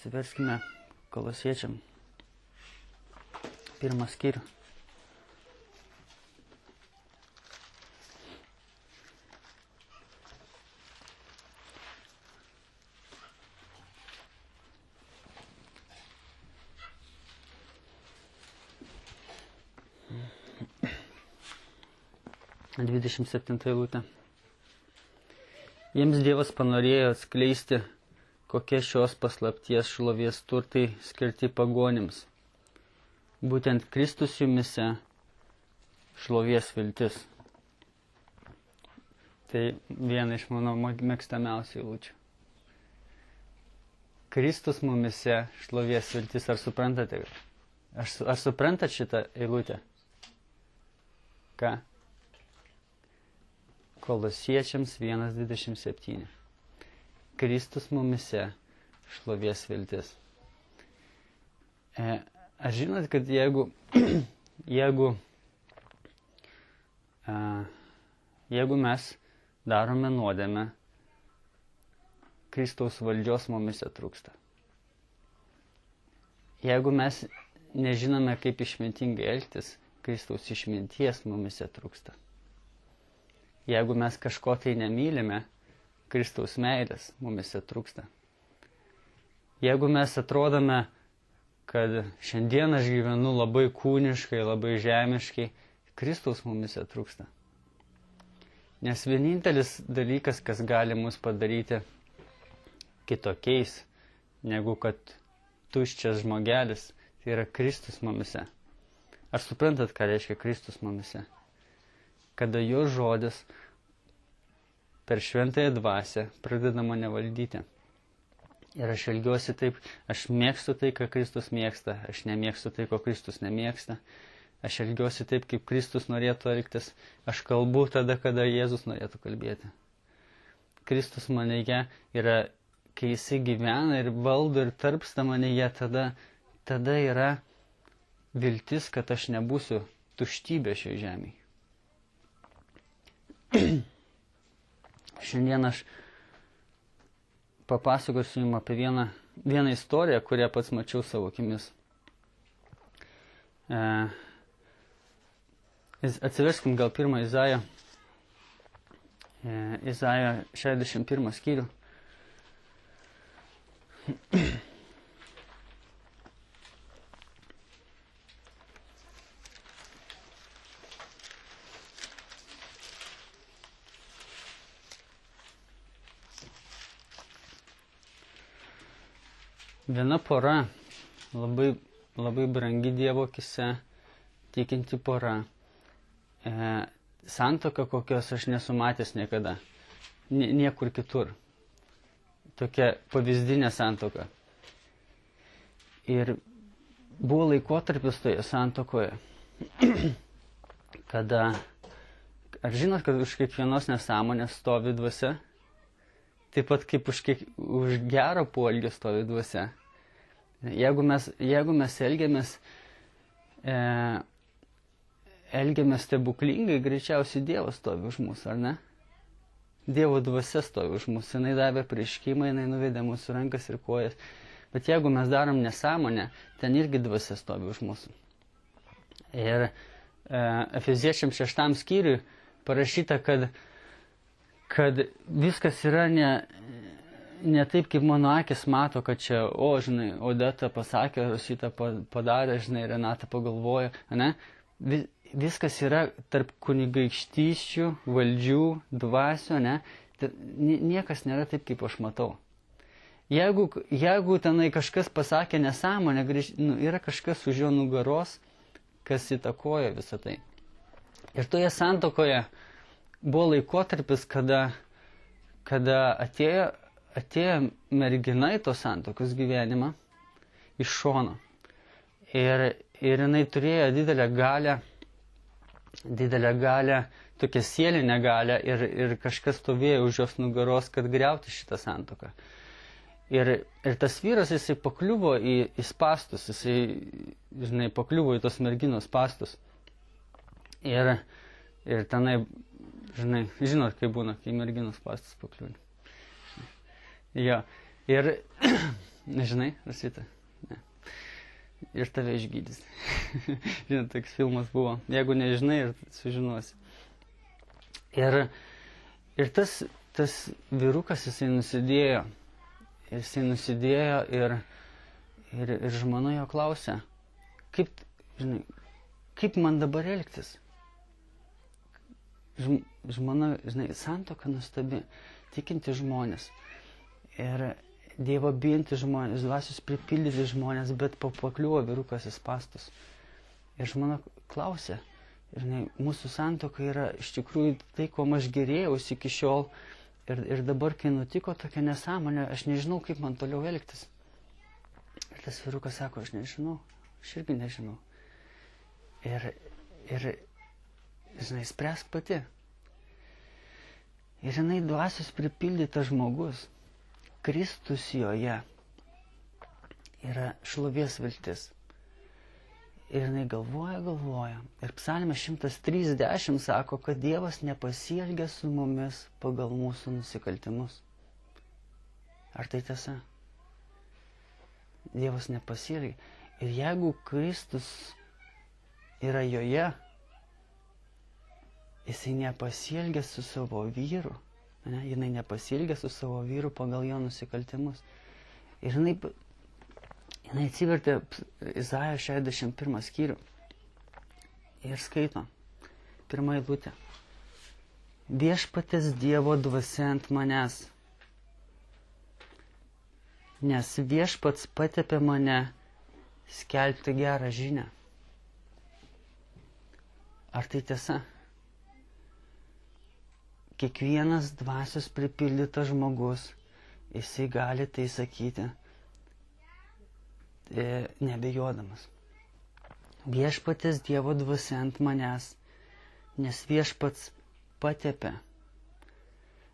Atsiverskime Kolosiečiam 1 skyrių. - 27 eilutė. Jiems Dievas panorėjo atskleisti, kokie šios paslapties šlovės turtai skirti pagonims. Būtent Kristus jumise šlovės viltis. Tai viena iš mano mėgstamiausių eilučių. Kristus mumise šlovės viltis. Ar suprantate? Ar suprantat šitą eilutę? Ką? Kolosiečiams 1:27. Kristus mumise šlovės viltis. Ar žinot, kad jeigu mes darome nuodėmę, Kristaus valdžios mumise trūksta. Jeigu mes nežinome, kaip išmintingai elgtis, Kristaus išminties mumise trūksta. Jeigu mes kažko tai nemylime, Kristaus meilės mumise trūksta. Jeigu mes atrodome, kad šiandien aš gyvenu labai kūniškai, labai žemiškai, Kristaus mumise trūksta. Nes vienintelis dalykas, kas gali mus padaryti kitokiais, negu kad tuščias žmogelis, tai yra Kristus mumise. Ar suprantat, ką reiškia Kristus mumise? Kada jo žodis per šventąją dvasią pradeda mane valdyti. Ir aš elgiuosi taip, aš mėgstu tai, ką Kristus mėgsta, aš nemėgstu tai, ko Kristus nemėgsta. Aš elgiuosi taip, kaip Kristus norėtų elgtis, aš kalbu tada, kada Jėzus norėtų kalbėti. Kristus manyje yra, kai jisai gyvena ir valdo ir tarpsta manyje, tada yra viltis, kad aš nebūsiu tuštybė šioje žemėje. Šiandien aš papasakosiu jums apie vieną istoriją, kurią pats mačiau savo akimis. Atsiverskim gal pirmą Izaiją 61 skyrių. Viena pora, labai brangi Dievo akyse, tikinti pora. Santuoka, kokios aš nesu matęs niekada. Niekur kitur. Tokia pavyzdinė santuoka. Ir buvo laikotarpis toje santuokoje, kada, ar žinot, kad už kiekvienos nesąmonės stovi dvasia? Taip pat kaip už gerą poelgį stovi dvasia. Jeigu mes elgiamės stebuklingai, greičiausiai Dievas stovi už mūsų, ar ne? Dievo dvasia stovi už mūsų, jinai davė prieškimą, jinai nuvedė mūsų rankas ir kojas. Bet jeigu mes darom nesąmonę, ten irgi dvasia stovi už mūsų. Ir Efeziečiam 6 skyriui parašyta, kad viskas yra ne taip, kaip mano akis mato, kad čia, žinai, Odeta pasakė, Rosita padarė, žinai, Renata pagalvojo, ne? Viskas yra tarp kunigaikštysčių, valdžių, dvasių, ne? Niekas nėra taip, kaip aš matau. Jeigu tenai kažkas pasakė nesąmonę, yra kažkas už jo nugaros, kas įtakoja visą tai. Ir toje santuokoje buvo laikotarpis, kada atėjo mergina į tos santuokos gyvenimą iš šono. Ir jinai turėjo didelę galę, tokią sielinę galę ir kažkas stovėjo už jos nugaros, kad griauti šitą santuoką. Ir tas vyras, jisai pakliuvo į spastus, jisai, žinai, pakliuvo į tos merginos spastus. Ir tenai, žinai, žinot, kaip būna, kai merginos spastus pakliūna. Jo. Ir Nežinai, Rosita? Ne. Ir tave išgydys. Žinai, toks filmas buvo. Jeigu nežinai, ir sužinosi. Ir tas vyrukas, jisai nusidėjo. Ir žmona jo klausė, kaip man dabar elgtis? Žmona, santuoka nuostabi, tikinti žmonės. Ir Dievo bijantys žmonės, dvasios pripildyti žmonės, bet pakliuvo vyrukas į spąstus. Ir žmona klausė, mūsų santuoka yra iš tikrųjų tai, kuo aš gėrėjausi iki šiol. Ir dabar, kai nutiko tokia nesąmonė, aš nežinau, kaip man toliau elgtis. Ir tas vyrukas sako, aš nežinau, aš irgi nežinau. Ir spręsk pati. Ir dvasios pripildytas žmogus. Kristus joje yra šlovės viltis. Ir galvoja. Ir Psalmė 130 sako, kad Dievas nepasielgia su mumis pagal mūsų nusikaltimus. Ar tai tiesa? Dievas nepasielgia. Ir jeigu Kristus yra joje, jisai nepasielgia su savo vyru. Jinai nepasielgia su savo vyru pagal jo nusikaltimus. Ir jinai atsivertė Izaijo 61 skyrių ir skaito. Pirma eilutė. Viešpaties Dievo dvasia ant manęs, nes viešpats patepė mane skelbti gerą žinią. Ar tai tiesa? Kiekvienas dvasios pripildytas žmogus, jisai gali tai sakyti, nebejodamas. Viešpaties Dievo dvasia ant manęs, nes viešpats patepė.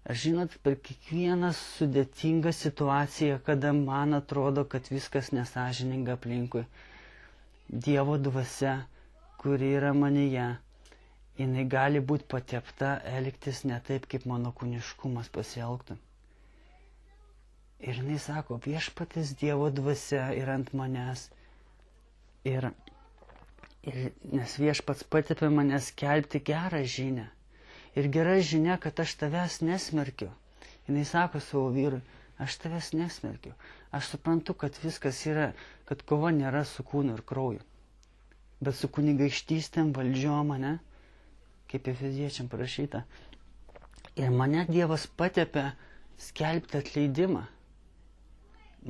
Ar žinot, per kiekvieną sudėtingą situaciją, kada man atrodo, kad viskas nesąžininga aplinkui, Dievo dvasia, kuri yra manyje, jinai gali būti patepta elgtis ne taip, kaip mano kūniškumas pasielgtų. Ir jinai sako, viešpaties Dievo dvasia yra ant manęs. Nes viešpats patepė mane skelbti gerą žinią. Ir gera žinia, kad aš tavęs nesmerkiu. Jinai sako savo vyrui, aš tavęs nesmerkiu. Aš suprantu, kad viskas yra, kad kova nėra su kūnu ir krauju. Bet su kunigaikštystėm, valdžiom, ne? Kaip Efeziečiam parašyta. Ir mane Dievas patepė skelbti atleidimą.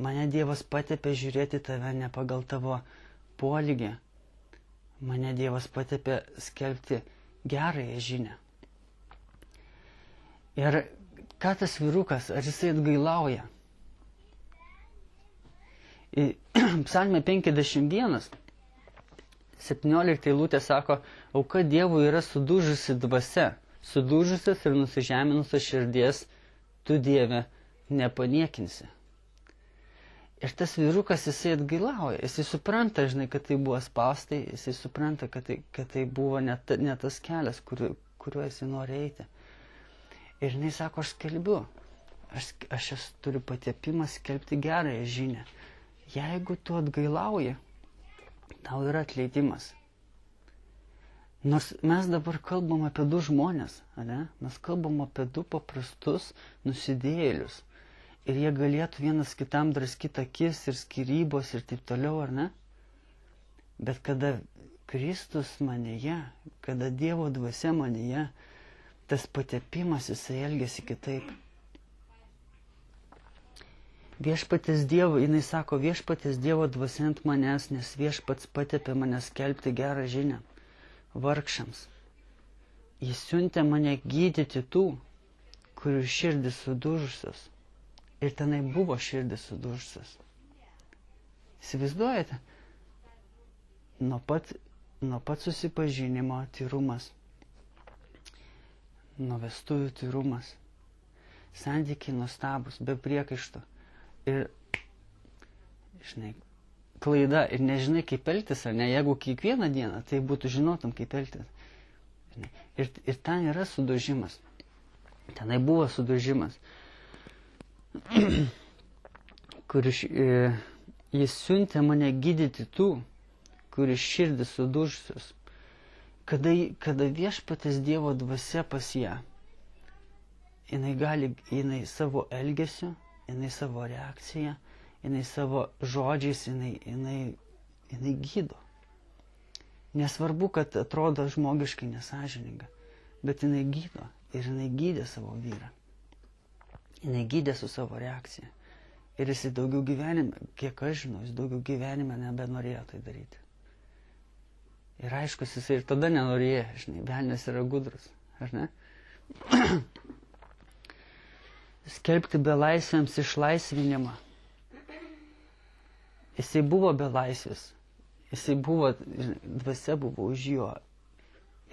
Mane Dievas patepė žiūrėti tave ne pagal tavo poelgį. Mane Dievas patepė skelbti gerąją žinią. Ir ką tas vyrukas, ar jisai atgailauja? Psalmė 51. 17 eilutė sako, auka Dievui yra sudužusi dvasia, sudužusios ir nusižeminusios širdies, tu Dieve nepaniekinsi. Ir tas vyrukas, jisai atgailauja, jisai supranta, kad tai buvo spąstai, jisai supranta, kad tai buvo ne tas kelias, kuriuo jisai nori eiti. Ir jinai sako, aš skelbiu, aš turiu patepimą skelbti gerąją žinią. Jeigu tu atgailauji, tau yra atleidimas. Nors mes dabar kalbam apie du žmonės, ne? Mes kalbam apie du paprastus nusidėjėlius. Ir jie galėtų vienas kitam draskyti akis ir skyrybos ir taip toliau, ar ne? Bet kada Kristus manyje, kada Dievo dvasia manyje, tas patepimas, jisai elgiasi kitaip. Viešpaties Dievo, jinai sako, viešpaties Dievo dvasia ant manęs, nes viešpats patepė mane skelbti gerą žinią vargšams. Jis siuntė mane gydyti tų, kurių širdis sudužusios. Ir tenai buvo širdis sudužusios. Įsivaizduojate? Nuo pat susipažinimo tyrumas. Nuo vestuvių tyrumas. Santykiai nuostabus, be priekaišto. Ir, klaida ir nežinai, kaip elgtis, ar ne? Jeigu kiekvieną dieną, tai žinotum, kaip elgtis. Ir ten yra sudužimas. Tenai buvo sudužimas. jis siuntė mane gydyti tų, kuris širdį sudužusius. Kada viešpatės Dievo dvasia pas ją, jinai savo elgesiu, jinai savo reakcija, jinai savo žodžiais, jinai gydo. Nesvarbu, kad atrodo žmogiškai nesąžininga, bet jinai gydo ir jinai gydė savo vyrą. Jinai gydė su savo reakcija. Ir jis daugiau gyvenime, kiek aš žinau, jis daugiau gyvenime nebenorėjo tai daryti. Ir aišku, jis ir tada nenorėjo, žinai, velnias yra gudrus, ar ne? Skelbti belaisviams išlaisvinimą. Jisai buvo belaisvis. Jisai buvo, dvasia buvo už jo.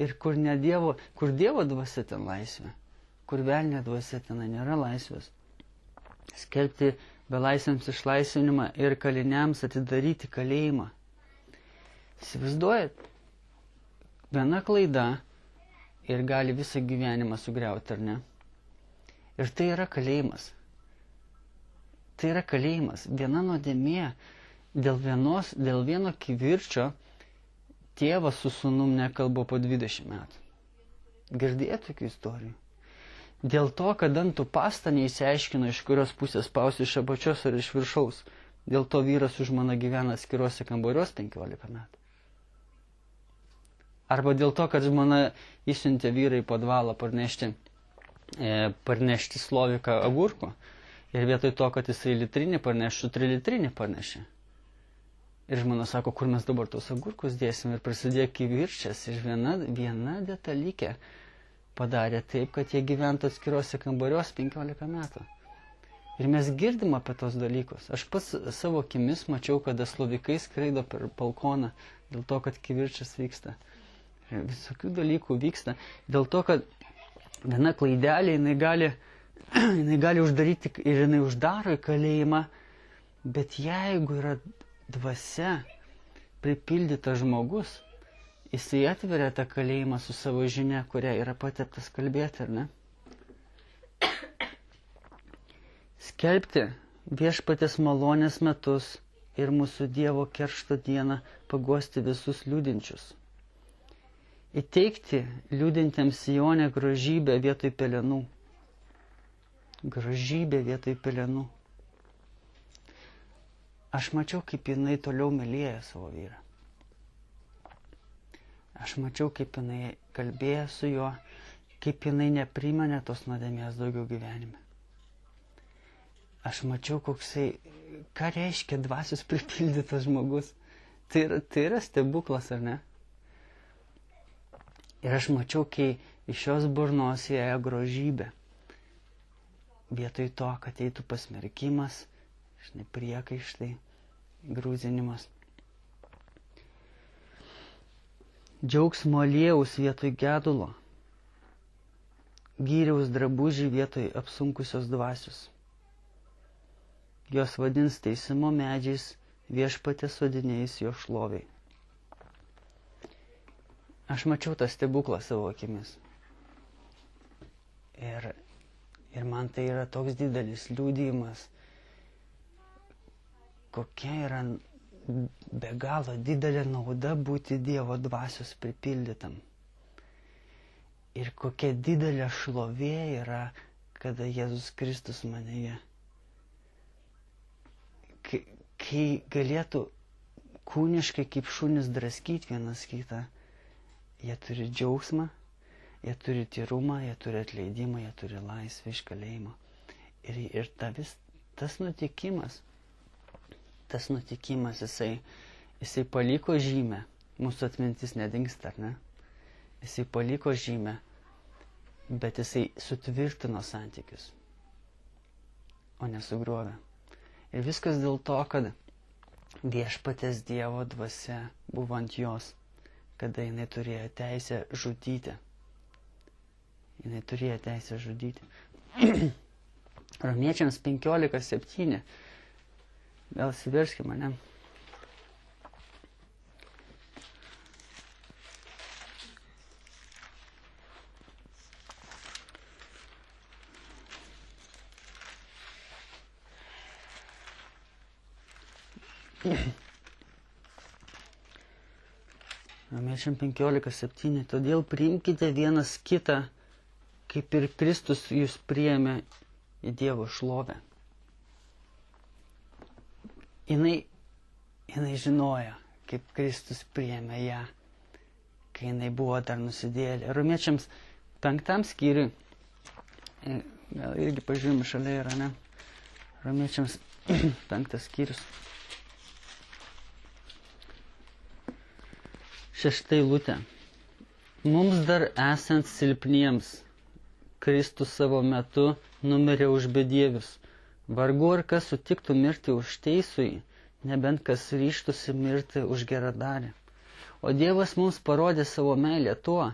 Ir kur Dievo dvasia ten laisvė, kur velnio dvasia ten nėra laisvės. Skelbti belaisviams išlaisvinimą ir kaliniams atidaryti kalėjimą. Įsivaizduojat, viena klaida ir gali visą gyvenimą sugriauti, ar ne? Ir tai yra kalėjimas. Tai yra kalėjimas. Viena nuodėmė, dėl vieno kivirčio tėvas su sūnum nekalbo po 20 metų. Girdėjai tokių istorijų? Dėl to, kad dantų pasta neįsiaiškino, iš kurios pusės spausti, iš apačios ar iš viršaus. Dėl to vyras su žmona gyvena atskiruose kambariuose 15 metų. Arba dėl to, kad žmona išsiuntė vyrą į podvalą parnešti sloviką agurkų. Ir vietoj to, kad jisai litrinį parneštų, 3 litrinį parnešė. Ir žmona sako, kur mes dabar tos agurkus dėsim. Ir prasidėjo kivirčas. Ir viena detalykė padarė taip, kad jie gyventų atskiruose kambariuose 15 metų. Ir mes girdim apie tos dalykus. Aš pats savo akimis mačiau, kada slovikai skraido per balkoną, dėl to, kad kivirčas vyksta. Ir visokių dalykų vyksta. Dėl to, kad viena klaidelė, jinai gali uždaryti ir jinai uždaro į kalėjimą, bet jeigu yra dvasia pripildytas žmogus, jisai atveria tą kalėjimą su savo žinia, kuria yra pateptas kalbėti, ar ne? Skelbti viešpatės malonės metus ir mūsų Dievo keršto dieną paguosti visus liūdinčius. Įteikti liūdintiems Sione grožybę vietoj pelenų. Grožybė vietoj pelenų. Aš mačiau, kaip jinai toliau mylėjo savo vyrą. Aš mačiau, kaip jinai kalbėjo su juo, kaip jinai neprimenė tos nuodėmės daugiau gyvenime. Aš mačiau, ką reiškia dvasios pripildytas žmogus. Tai yra stebuklas, ar ne? Ir aš mačiau, kai iš jos burnos ėjo grožybė. Vietoj to, kad eitų pasmerkimas, priekaištai, grūzinimas. Džiaugsmo aliejaus vietoj gedulo, gyriaus drabužį vietoj apsunkusios dvasios. Jos vadins teisimo medžiais, viešpatės sodiniais jo šloviai. Aš mačiau tą stebuklą savo akimis. Ir man tai yra toks didelis liudijimas, kokia yra be galo didelė nauda būti Dievo dvasios pripildytam. Ir kokia didelė šlovė yra, kada Jėzus Kristus manyje. Kai galėtų kūniškai kaip šunys draskyti vienas kitą, jie turi džiaugsmą, jie turi tyrumą, jie turi atleidimą, jie turi laisvę iš kalėjimo. Ir tas nutikimas, jisai paliko žymę, mūsų atmintis nedingsta, ar ne? Jisai paliko žymę, bet jisai sutvirtino santykius, o nesugriovė. Ir viskas dėl to, kad viešpatės Dievo dvasia buvo ant jos, kada jinai turėjo teisę žudyti. Jinai turėjo teisę žudyti. Romiečiams 15:7. Gal siverskime mane. Romiečiam 15:7. Todėl priimkite vienas kitą, kaip ir Kristus jūs priėmė į Dievo šlovę. Jinai žinojo, kaip Kristus priėmė ją, kai jinai buvo dar nusidėjėlė. Romiečiams 5 skyriui, gal irgi pažiūrėjom šalia yra, ne? Romiečiams 5 skyrius. 6 eilutė. Mums dar esant silpniems, Kristus savo metu numirė už bedievius. Vargu ar kas sutiktų mirti už teisųjį, nebent kas ryžtųsi mirti už geradarį. O Dievas mums parodė savo meilę tuo,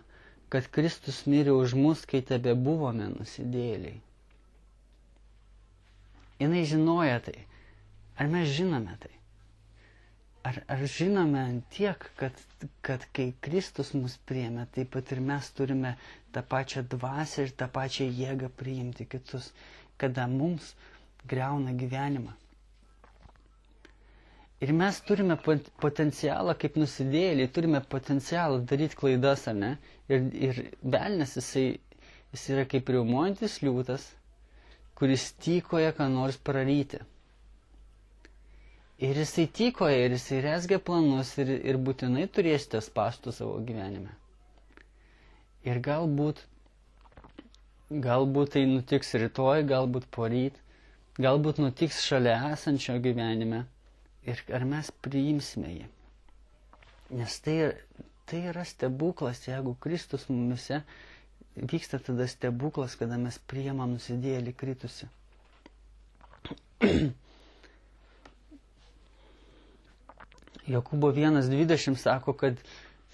kad Kristus mirė už mus, kai tebe buvome nusidėjėliai. Jinai žinojo tai. Ar mes žinome tai? Ar žinome tiek, kad kai Kristus mus priėmė, taip pat ir mes turime tą pačią dvasią ir tą pačią jėgą priimti kitus, kada mums greuna gyvenimą. Ir mes turime potencialą kaip nusidėjėliai, turime potencialą daryti klaidas, ar ne? Ir velnias, jis yra kaip riaumojantis liūtas, kuris tykoja, ką nors praryti. Ir jisai tykoja, ir jisai rezgia planus, ir būtinai turėsite spąstų savo gyvenime. Ir galbūt tai nutiks rytoj, galbūt poryt, galbūt nutiks šalia esančio gyvenime. Ir ar mes priimsime jį. Nes tai yra stebuklas, jeigu Kristus mumise vyksta tada stebuklas, kada mes priimam nusidėjėlį kritusi. Jokūbo 1:20 sako, kad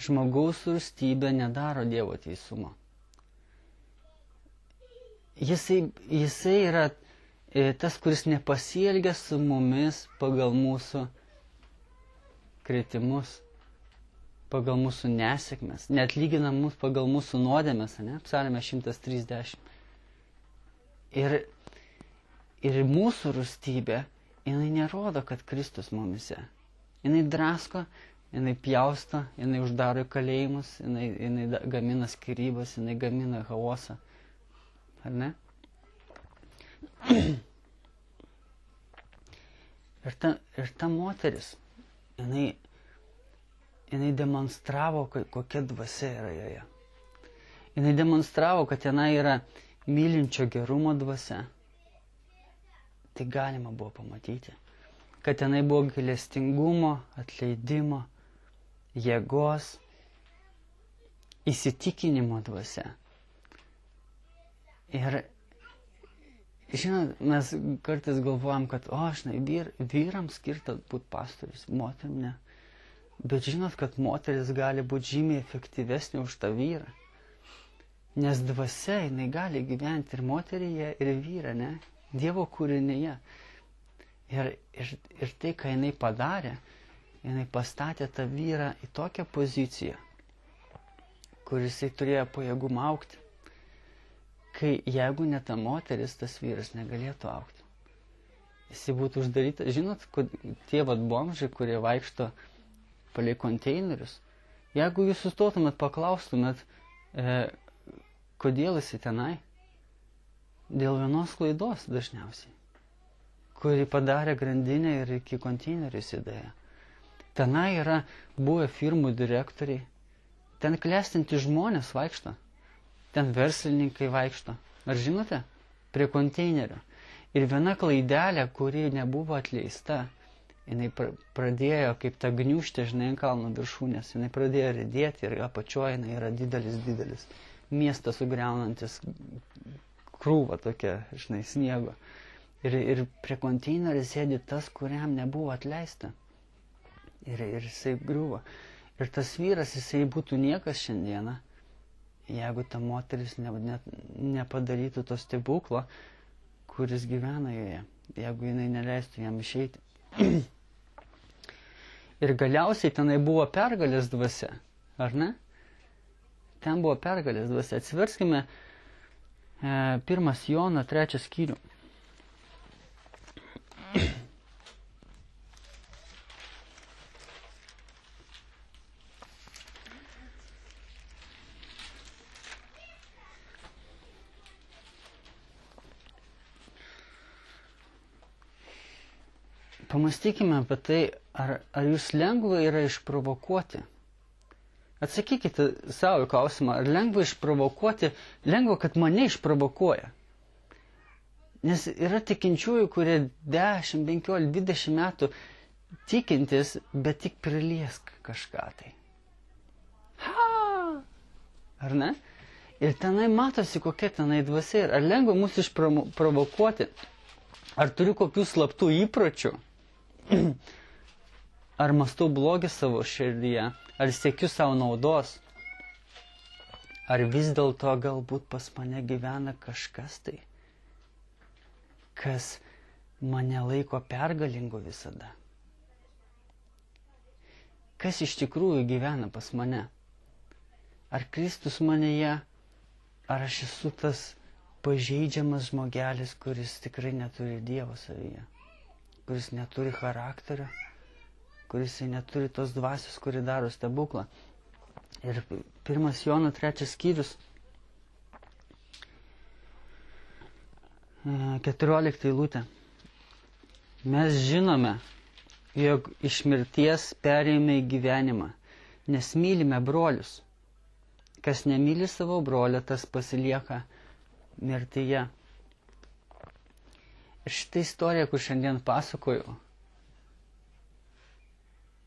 žmogaus rūstybė nedaro Dievo teisumo. Jisai yra tas, kuris nepasielgia su mumis pagal mūsų kritimus, pagal mūsų nesėkmes, neatlygina mus pagal mūsų nuodėmes, ne? Psalmė 130. Ir mūsų rūstybė, jinai nerodo, kad Kristus mumise. Jinai drasko, jinai pjausto, jinai uždaro į kalėjimus, jinai gamina skyrybas, jinai gamina chaosą. Ar ne? Ir ta moteris, jinai demonstravo, kokia dvasia yra joje. Jinai demonstravo, kad jinai yra mylinčio gerumo dvasia. Tai galima buvo pamatyti. Kad jinai buvo gailestingumo, atleidimo, jėgos, įsitikinimo dvasia. Ir žinot, mes kartais galvojam, kad vyrams skirta būti pastorius, moterim ne. Bet žinot, kad moteris gali būti žymiai efektyvesnė už tą vyrą. Nes dvasia, jinai gali gyventi ir moteryje, ir vyre, ne? Dievo kūrinyje. Ir tai, ką jinai padarė, jinai pastatė tą vyrą į tokią poziciją, kur jisai turėjo pajėgumą augti. Kai jeigu ne ta moteris, tas vyras negalėtų augti. Jisai būtų uždarytas. Žinot, tie bomžai, kurie vaikšto palei konteinerius, jeigu jūs sustotumėt, paklaustumėt, kodėl jisai tenai, dėl vienos klaidos dažniausiai, kuri padarė grandinę ir iki konteinerių įsidėjo. Tenai yra buvę firmų direktoriai, ten klestinti žmonės vaikšto. Ten verslininkai vaikšto. Ar žinote? Prie konteinerio. Ir viena klaidelė, kuri nebuvo atleista, jinai pradėjo kaip ta gniūžtė, žinai, ant kalno viršūnės. Jinai pradėjo riedėti ir apačioje jinai yra didelis. Miestas sugriaunantis krūva tokia, žinai, sniego. Ir prie konteinerio sėdi tas, kuriam nebuvo atleista. Ir jisai griuvo. Ir tas vyras, jisai būtų niekas šiandieną, jeigu ta moteris nepadarytų to stebuklo, kuris gyvena joje, jeigu jinai neleistų jam išeiti. Ir galiausiai tenai buvo pergalės dvasia, ar ne? Ten buvo pergalės dvasia. Atsiverskime 1 Jono 3 skyrių. pamastykime apie tai, ar jūs lengva yra išprovokuoti. Atsakykite savo klausimą, ar lengva išprovokuoti, lengva, kad mane išprovokuoja. Nes yra tikinčiųjų, kurie 10, 15, 20 metų tikintis, bet tik priliesk kažką tai. Ha! Ar ne? Ir tenai matosi, kokia tenai dvasia yra. Ar lengva mūsų išprovokuoti? Ar turiu kokių slaptų įpročių? Ar mąstau blogį savo širdyje? Ar siekiu savo naudos? Ar vis dėlto galbūt pas mane gyvena kažkas tai, kas mane laiko pergalingu visada? Kas iš tikrųjų gyvena pas mane? Ar Kristus manyje, ar aš esu tas pažeidžiamas žmogelis, kuris tikrai neturi Dievo savyje, kuris neturi charakterio, kuris neturi tos dvasios, kuri daro stebuklą. Ir 1 Jono 3 skyrius, 14 eilutė. Mes žinome, jog iš mirties perėjome į gyvenimą, nes mylime brolius. Kas nemyli savo brolio, tas pasilieka mirtyje. Ir šitą istoriją, kur šiandien pasakoju,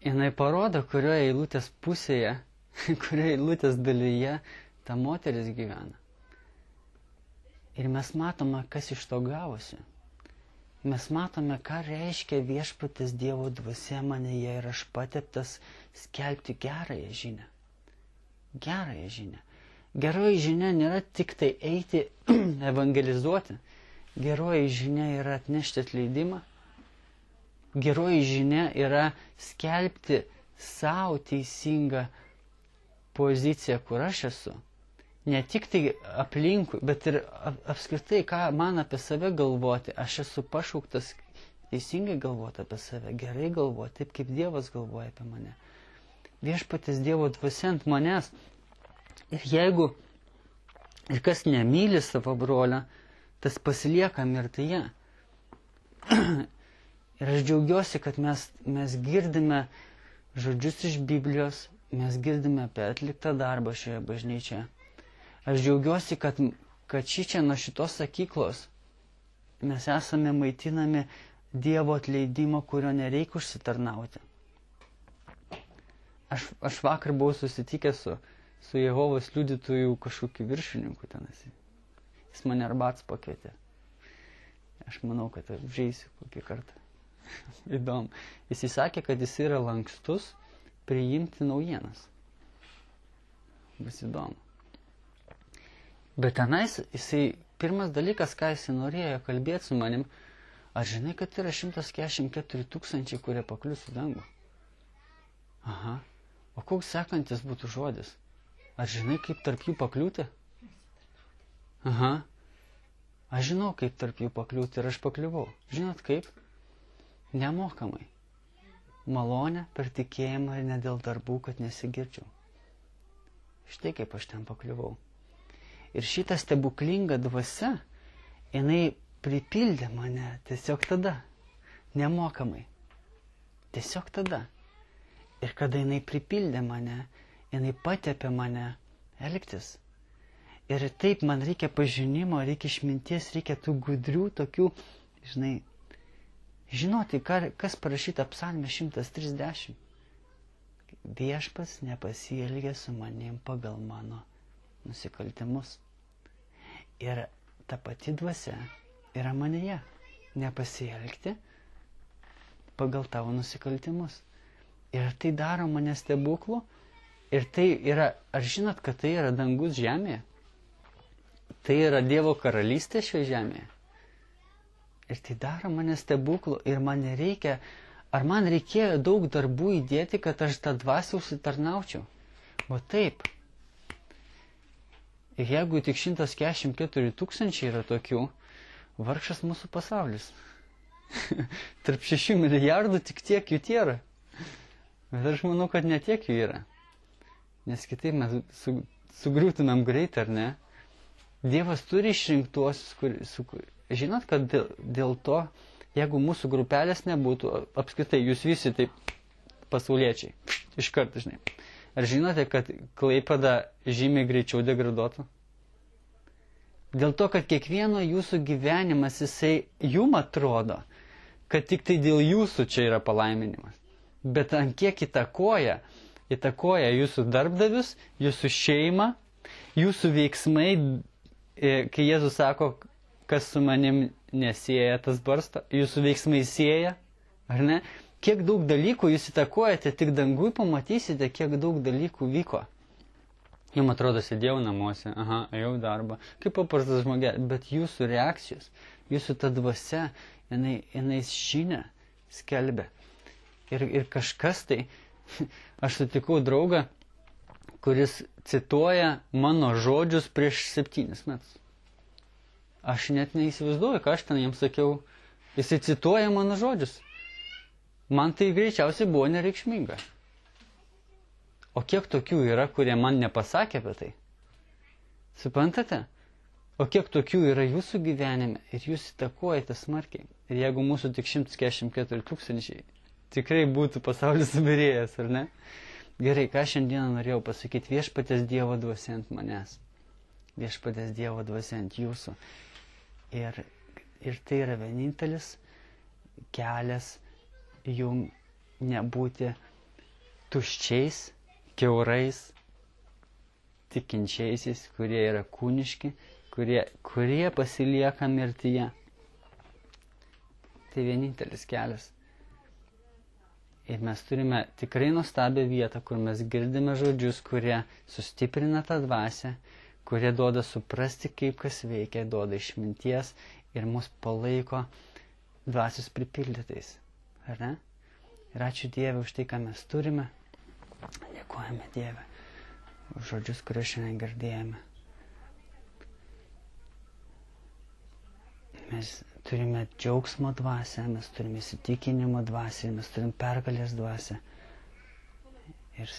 jinai parodo, kurioje eilutės pusėje, kurioje eilutės dalyje ta moteris gyvena. Ir mes matome, kas iš to gavosi. Mes matome, ką reiškia viešpaties Dievo dvasia manyje ir aš pateptas skelbti gerąją žinią. Gerąją žinią. Geroji žinia nėra tik tai eiti evangelizuoti. Geroji žinia yra atnešti atleidimą. Geroji žinia yra skelbti savo teisingą poziciją, kur aš esu. Ne tik tai aplinkui, bet ir apskritai, ką man apie save galvoti. Aš esu pašauktas teisingai galvoti apie save, gerai galvoti, taip kaip Dievas galvoja apie mane. Viešpaties Dievo dvasia ant manęs. Ir kas nemyli savo brolio, tas pasilieka mirtyje. Ir aš džiaugiuosi, kad mes girdime žodžius iš Biblijos, mes girdime apie atliktą darbą šioje bažnyčioje. Aš džiaugiuosi, kad šičia nuo šitos sakyklos mes esame maitinami Dievo atleidimo, kurio nereikia užsitarnauti. Aš vakar buvau susitikęs su Jehovos liudytojų kažkokiu viršininku tenas. Jis mane arbats pakvietė. Aš manau, kad apžeisiu kokį kartą. Įdomu. Jis įsakė, kad jis yra lankstus priimti naujienas. Bus įdomu. Bet tenais jisai, pirmas dalykas, ką jisai norėjo kalbėti su manim, ar žinai, kad yra 144 000, kurie paklius į dangų? Aha. O koks sekantis būtų žodis? Ar žinai, kaip tarp jų pakliūti? Aha. Aš žinau, kaip tarp jų pakliūti ir aš pakliuvau. Žinot kaip? Nemokamai. Malonę per tikėjimą ir ne dėl darbų, kad nesigirčiau. Štai kaip aš ten pakliuvau. Ir šitą stebuklingą dvasią, jinai pripildė mane tiesiog tada, nemokamai. Tiesiog tada. Ir kada jinai pripildė mane, jinai patepė mane elgtis. Ir taip man reikia pažinimo, reikia išminties, reikia tų gudrių tokių, žinoti, kas parašyta Psalme 130. Viešpats nepasielgė su manim pagal mano nusikaltimus. Ir ta pati dvasia yra manyje. Nepasielgti pagal tavo nusikaltimus. Ir tai daro mane stebuklų. Ir tai yra, ar žinot, kad tai yra dangus žemėje? Tai yra Dievo karalystė šioje žemėje. Ir tai daro mane stebuklų. Ir man nereikia, ar man reikėjo daug darbų įdėti, kad aš tą dvasią užsitarnaučiau? O taip. Ir jeigu tik 144 000 yra tokių, vargšas mūsų pasaulis. Tarp 6 milijardų tik tiek jų yra. Bet aš manau, kad ne tiek jų yra. Nes kitaip mes sugriūtumėm greit, ar ne? Dievas turi išrinktuosius, žinot, kad dėl to Jeigu mūsų grupelės nebūtų, apskritai, jūs visi taip pasauliečiai, iškart, žinai. Ar žinote, kad Klaipėda žymiai greičiau degraduotų? Dėl to, kad kiekvieno jūsų gyvenimas, jisai jum atrodo, kad tik tai dėl jūsų čia yra palaiminimas. Bet ant kiek įtakoja jūsų darbdavius, jūsų šeimą, jūsų veiksmai, kai Jėzus sako, kas su manim nesieja, tas barsto, jūsų veiksmai sieja, ar ne? Kiek daug dalykų jūs įtakojate, tik dangui pamatysite, kiek daug dalykų vyko. Jums atrodo, sėdėjau namuose, ėjau darbą, kaip paprastas žmogelis, bet jūsų reakcijos, jūsų ta dvasia, jinai žinia skelbia. Ir kažkas tai, aš sutikau draugą, kuris cituoja mano žodžius prieš 7 metus. Aš net neįsivaizduoju, ką aš ten jiems sakiau. Jisai cituoja mano žodžius. Man tai greičiausiai buvo nereikšminga. O kiek tokių yra, kurie man nepasakė apie tai? Suprantate? O kiek tokių yra jūsų gyvenime ir jūs įtakojate smarkiai. Ir jeigu mūsų tik 144 000, tikrai būtų pasaulis subirėjęs, ar ne? Gerai, ką šiandieną norėjau pasakyti, viešpaties Dievo dvasia ant manęs. Viešpaties Dievo dvasia ant jūsų. Ir tai yra vienintelis kelias jum nebūti tuščiais, kiaurais, tikinčiaisiais, kurie yra kūniški, kurie pasilieka mirtyje. Tai vienintelis kelias. Ir mes turime tikrai nuostabią vietą, kur mes girdime žodžius, kurie sustiprina tą dvasią, kurie duoda suprasti, kaip kas veikia, duoda išminties ir mus palaiko dvasios pripildytais. Ar ne? Ir ačiū Dieve už tai, ką mes turime. Dėkojame Dieve už žodžius, kuriuos šiandien girdėjome. Mes turime džiaugsmo dvasią, mes turime įsitikinimo dvasią, mes turime pergalės dvasią. Ir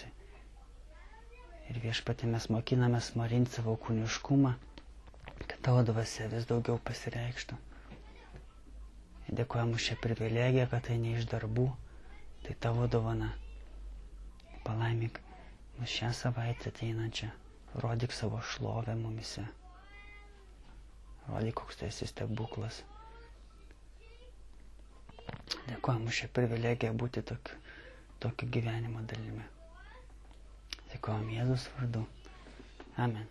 Viešpatie mes mokinamės marinti savo kūniškumą, kad tavo dvasia vis daugiau pasireikštų. Dėkojame už šią privilegiją, kad tai ne iš darbų, tai tavo dovana. Palaimik mus šią savaitę ateinančią, rodyk savo šlovę mumise. Rodyk, koks tai esi stebuklas. Dėkojame už šią privilegiją būti tokiu gyvenimo dalimi. Dėkojame Jėzus vardu. Amen.